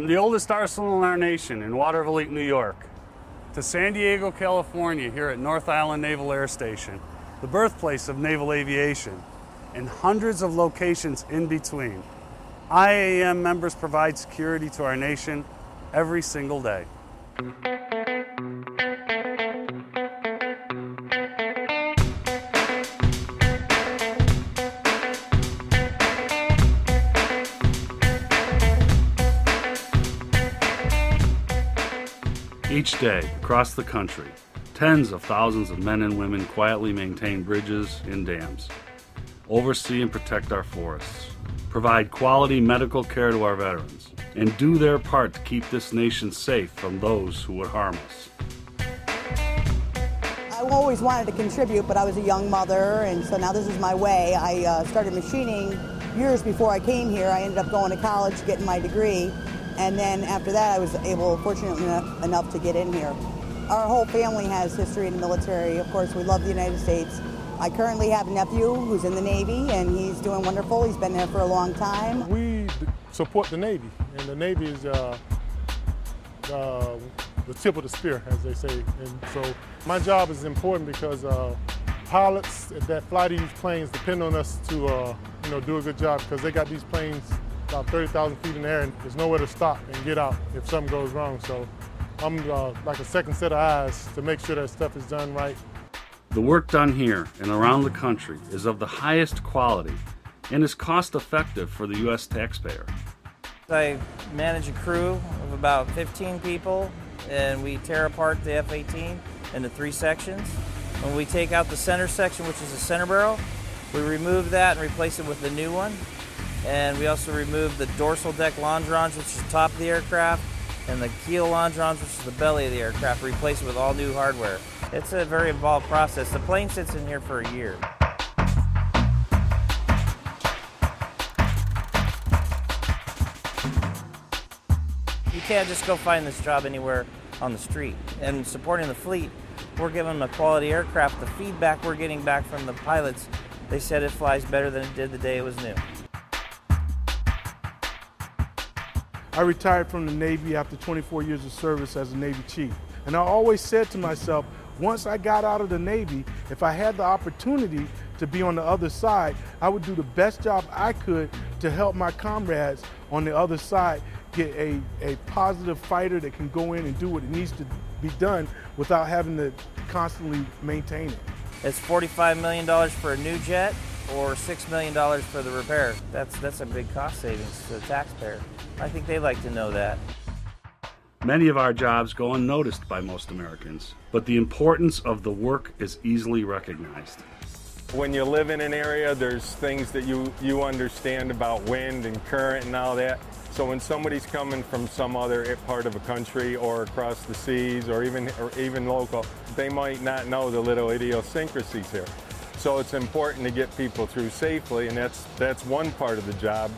From the oldest arsenal in our nation in Waterville, New York, to San Diego, California, here at North Island Naval Air Station, the birthplace of naval aviation, and hundreds of locations in between, IAM members provide security to our nation every single day. Each day, across the country, tens of thousands of men and women quietly maintain bridges and dams, oversee and protect our forests, provide quality medical care to our veterans, and do their part to keep this nation safe from those who would harm us. I always wanted to contribute, but I was a young mother, and so now this is my way. I started machining years before I came here. I ended up going to college, getting my degree. And then after that, I was fortunately enough to get in here. Our whole family has history in the military. Of course, we love the United States. I currently have a nephew who's in the Navy, and he's doing wonderful. He's been there for a long time. We support the Navy, and the Navy is the tip of the spear, as they say. And so my job is important because pilots that fly these planes depend on us to do a good job, because they got these planes about 30,000 feet in the air, and there's nowhere to stop and get out if something goes wrong. So I'm like a second set of eyes to make sure that stuff is done right. The work done here and around the country is of the highest quality and is cost effective for the U.S. taxpayer. I manage a crew of about 15 people, and we tear apart the F-18 into 3 sections. When we take out the center section, which is the center barrel, we remove that and replace it with the new one. And we also remove the dorsal deck longerons, which is the top of the aircraft, and the keel longerons, which is the belly of the aircraft, replace it with all new hardware. It's a very involved process. The plane sits in here for a year. You can't just go find this job anywhere on the street. And supporting the fleet, we're giving them a quality aircraft. The feedback we're getting back from the pilots, they said it flies better than it did the day it was new. I retired from the Navy after 24 years of service as a Navy chief. And I always said to myself, once I got out of the Navy, if I had the opportunity to be on the other side, I would do the best job I could to help my comrades on the other side get a positive fighter that can go in and do what it needs to be done without having to constantly maintain it. It's $45 million for a new jet or $6 million for the repair. That's a big cost savings to the taxpayer. I think they like to know that. Many of our jobs go unnoticed by most Americans, but the importance of the work is easily recognized. When you live in an area, there's things that you understand about wind and current and all that. So when somebody's coming from some other part of a country or across the seas or even local, they might not know the little idiosyncrasies here. So it's important to get people through safely, and that's one part of the job.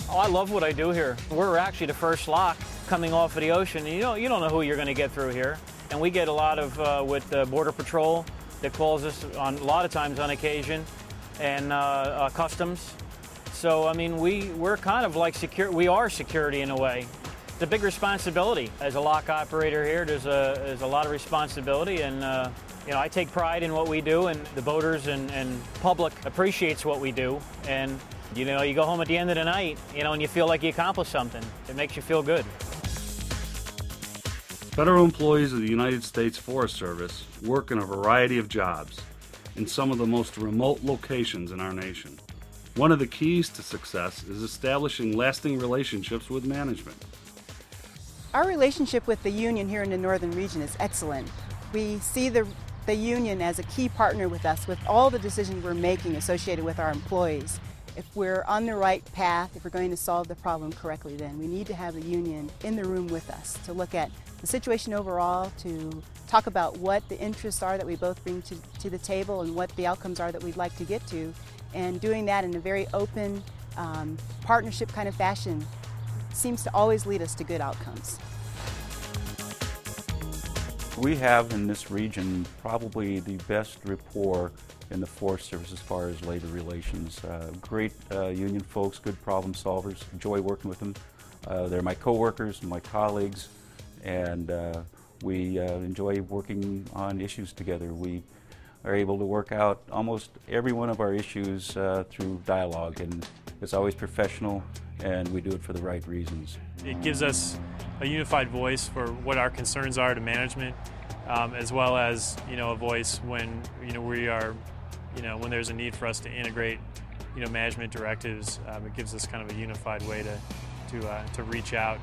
Oh, I love what I do here. We're actually the first lock coming off of the ocean. You don't know who you're going to get through here. And we get a lot of with Border Patrol that calls us a lot of times on occasion, and Customs. So I mean, we're kind of like we are security in a way. It's a big responsibility as a lock operator here. There's a lot of responsibility, and I take pride in what we do, and the boaters and public appreciates what we do. And you go home at the end of the night, and you feel like you accomplished something. It makes you feel good. Federal employees of the United States Forest Service work in a variety of jobs in some of the most remote locations in our nation. One of the keys to success is establishing lasting relationships with management. Our relationship with the union here in the northern region is excellent. We see the union as a key partner with us with all the decisions we're making associated with our employees. If we're on the right path, if we're going to solve the problem correctly, then we need to have the union in the room with us to look at the situation overall, to talk about what the interests are that we both bring to the table and what the outcomes are that we'd like to get to. And doing that in a very open, partnership kind of fashion seems to always lead us to good outcomes. We have in this region probably the best rapport in the Forest Service as far as labor relations. Great union folks, good problem solvers, enjoy working with them. They're my coworkers and my colleagues, and we enjoy working on issues together. We are able to work out almost every one of our issues through dialogue, and it's always professional, and we do it for the right reasons. It gives us a unified voice for what our concerns are to management, as well as a voice when we are when there's a need for us to integrate management directives. It gives us kind of a unified way to reach out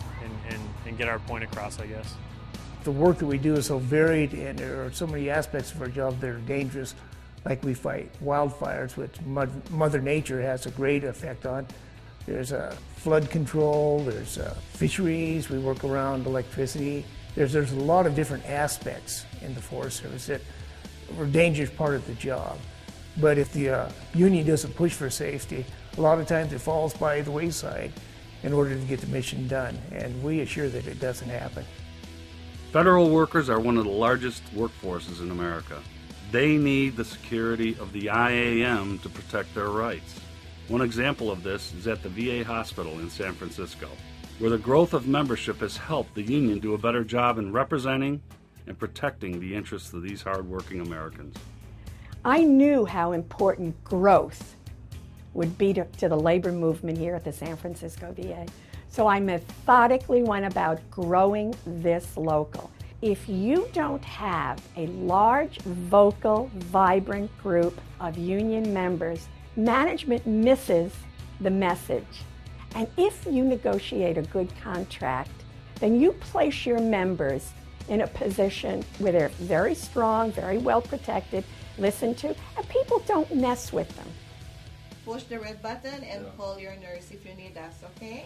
and get our point across, I guess. The work that we do is so varied, and there are so many aspects of our job that are dangerous, like we fight wildfires, which Mother Nature has a great effect on. There's flood control, there's fisheries, we work around electricity. There's a lot of different aspects in the Forest Service that are a dangerous part of the job. But if the union doesn't push for safety, a lot of times it falls by the wayside in order to get the mission done, and we assure that it doesn't happen. Federal workers are one of the largest workforces in America. They need the security of the IAM to protect their rights. One example of this is at the VA hospital in San Francisco, where the growth of membership has helped the union do a better job in representing and protecting the interests of these hardworking Americans. I knew how important growth would be to the labor movement here at the San Francisco VA. So I methodically went about growing this local. If you don't have a large, vocal, vibrant group of union members, management misses the message. And if you negotiate a good contract, then you place your members in a position where they're very strong, very well protected, listened to, and people don't mess with them. Push the red button and call your nurse if you need us, okay?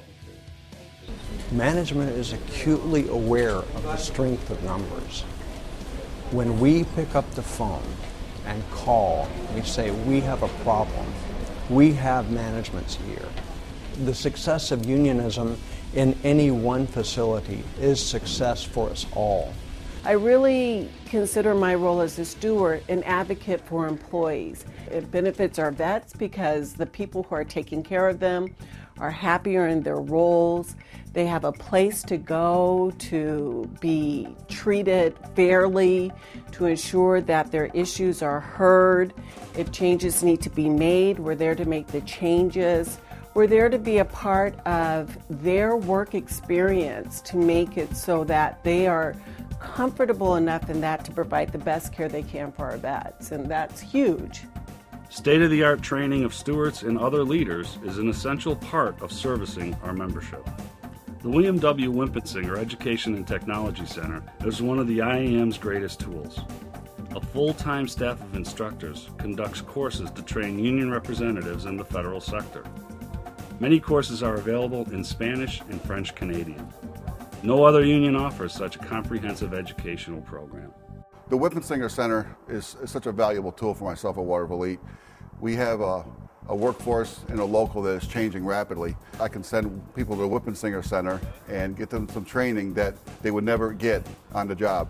Management is acutely aware of the strength of numbers. When we pick up the phone and call, we say, we have a problem. We have management's ear. The success of unionism in any one facility is success for us all. I really consider my role as a steward an advocate for employees. It benefits our vets because the people who are taking care of them are happier in their roles. They have a place to go to be treated fairly, to ensure that their issues are heard. If changes need to be made, we're there to make the changes. We're there to be a part of their work experience to make it so that they are comfortable enough in that to provide the best care they can for our vets, and that's huge. State-of-the-art training of stewards and other leaders is an essential part of servicing our membership. The William W. Wimpinsinger Education and Technology Center is one of the IAM's greatest tools. A full-time staff of instructors conducts courses to train union representatives in the federal sector. Many courses are available in Spanish and French Canadian. No other union offers such a comprehensive educational program. The Wimpinsinger Center is such a valuable tool for myself at Waterville Elite. We have a workforce in a local that is changing rapidly. I can send people to the Wimpinsinger Center and get them some training that they would never get on the job.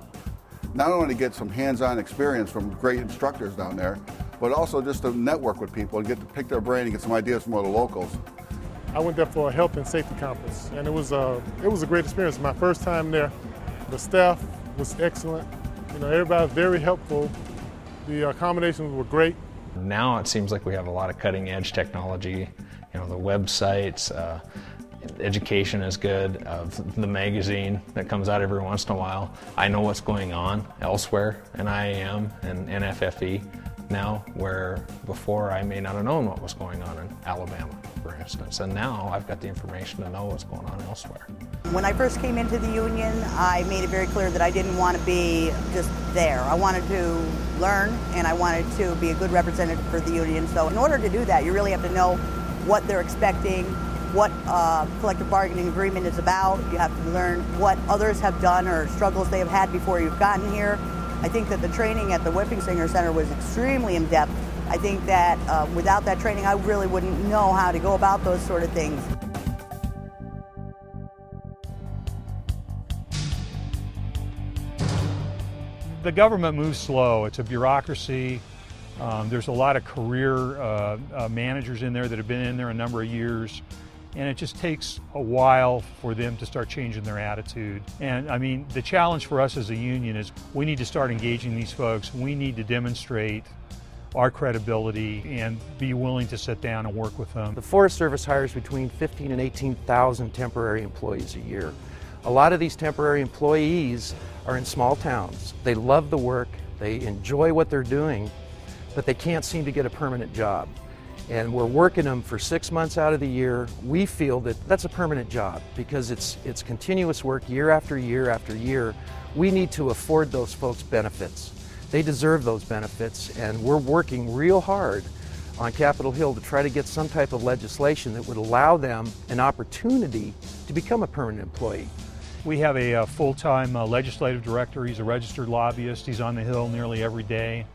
Not only to get some hands-on experience from great instructors down there, but also just to network with people and get to pick their brain and get some ideas from other locals. I went there for a health and safety conference, and it was a great experience. My first time there. The staff was excellent. Everybody's very helpful. The accommodations were great. Now it seems like we have a lot of cutting edge technology. The websites, education is good. The magazine that comes out every once in a while. I know what's going on elsewhere in IAM and NFFE now, where before I may not have known what was going on in Alabama, for instance. And now I've got the information to know what's going on elsewhere. When I first came into the union, I made it very clear that I didn't want to be just there. I wanted to learn, and I wanted to be a good representative for the union. So in order to do that, you really have to know what they're expecting, what collective bargaining agreement is about. You have to learn what others have done or struggles they have had before you've gotten here. I think that the training at the Wimpinsinger Center was extremely in-depth. I think that without that training, I really wouldn't know how to go about those sort of things. The government moves slow. It's a bureaucracy. There's a lot of career managers in there that have been in there a number of years. And it just takes a while for them to start changing their attitude. And I mean, the challenge for us as a union is we need to start engaging these folks. We need to demonstrate our credibility and be willing to sit down and work with them. The Forest Service hires between 15,000 and 18,000 temporary employees a year. A lot of these temporary employees are in small towns. They love the work, they enjoy what they're doing, but they can't seem to get a permanent job. And we're working them for 6 months out of the year. We feel that that's a permanent job because it's continuous work year after year after year. We need to afford those folks benefits. They deserve those benefits, and we're working real hard on Capitol Hill to try to get some type of legislation that would allow them an opportunity to become a permanent employee. We have a full-time legislative director. He's a registered lobbyist. He's on the Hill nearly every day,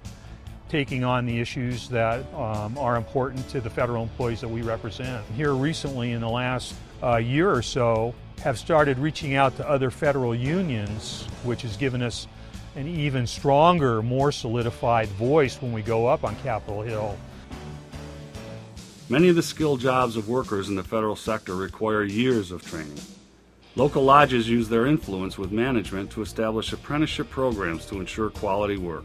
taking on the issues that are important to the federal employees that we represent. Here recently, in the last year or so, have started reaching out to other federal unions, which has given us an even stronger, more solidified voice when we go up on Capitol Hill. Many of the skilled jobs of workers in the federal sector require years of training. Local lodges use their influence with management to establish apprenticeship programs to ensure quality work.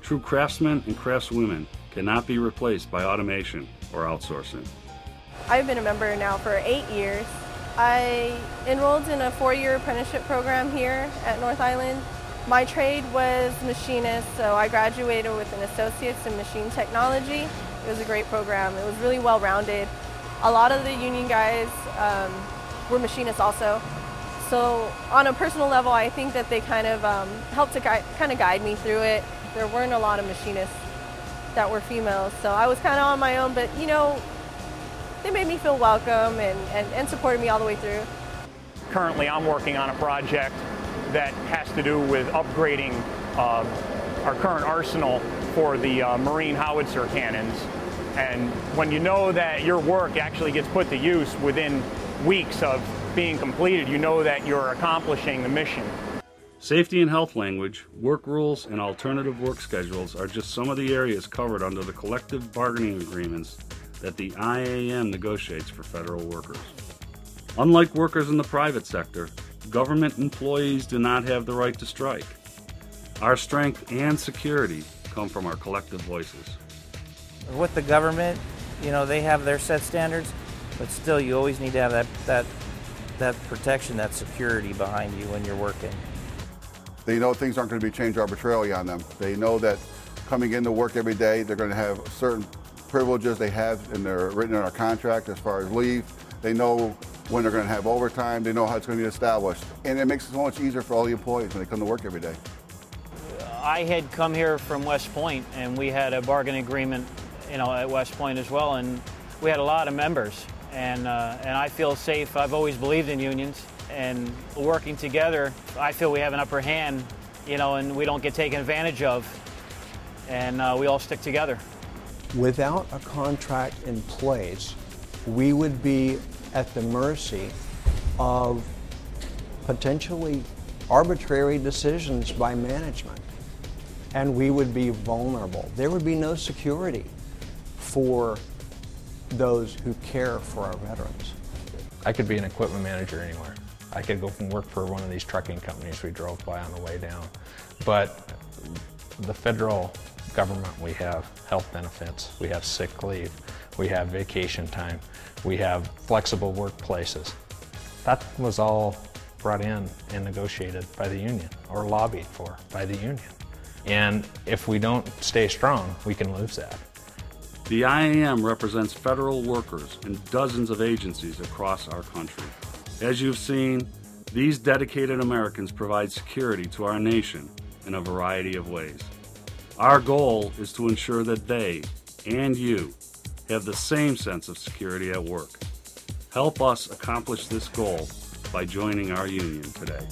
True craftsmen and craftswomen cannot be replaced by automation or outsourcing. I've been a member now for 8 years. I enrolled in a 4-year apprenticeship program here at North Island. My trade was machinist, so I graduated with an associate's in machine technology. It was a great program. It was really well-rounded. A lot of the union guys were machinists also. So on a personal level, I think that they kind of helped to guide me through it. There weren't a lot of machinists that were females, so I was kind of on my own, but you know, they made me feel welcome and supported me all the way through. Currently, I'm working on a project that has to do with upgrading our current arsenal for the Marine howitzer cannons. And when you know that your work actually gets put to use within weeks of being completed, you know that you're accomplishing the mission. Safety and health language, work rules, and alternative work schedules are just some of the areas covered under the collective bargaining agreements that the IAM negotiates for federal workers. Unlike workers in the private sector, government employees do not have the right to strike. Our strength and security come from our collective voices. With the government, you know, they have their set standards, but still you always need to have that protection, that security behind you when you're working. They know things aren't going to be changed arbitrarily on them. They know that coming into work every day, they're going to have certain privileges they have and they're written in our contract as far as leave. They know when they're going to have overtime. They know how it's going to be established. And it makes it so much easier for all the employees when they come to work every day. I had come here from West Point, and we had a bargaining agreement, you know, at West Point as well, and we had a lot of members. And I feel safe. I've always believed in unions, and working together, I feel we have an upper hand, you know, and we don't get taken advantage of, and we all stick together. Without a contract in place, we would be at the mercy of potentially arbitrary decisions by management, and we would be vulnerable. There would be no security for those who care for our veterans. I could be an equipment manager anywhere. I could go and work for one of these trucking companies we drove by on the way down. But the federal government, we have health benefits, we have sick leave, we have vacation time, we have flexible workplaces. That was all brought in and negotiated by the union or lobbied for by the union. And if we don't stay strong, we can lose that. The IAM represents federal workers in dozens of agencies across our country. As you've seen, these dedicated Americans provide security to our nation in a variety of ways. Our goal is to ensure that they and you have the same sense of security at work. Help us accomplish this goal by joining our union today.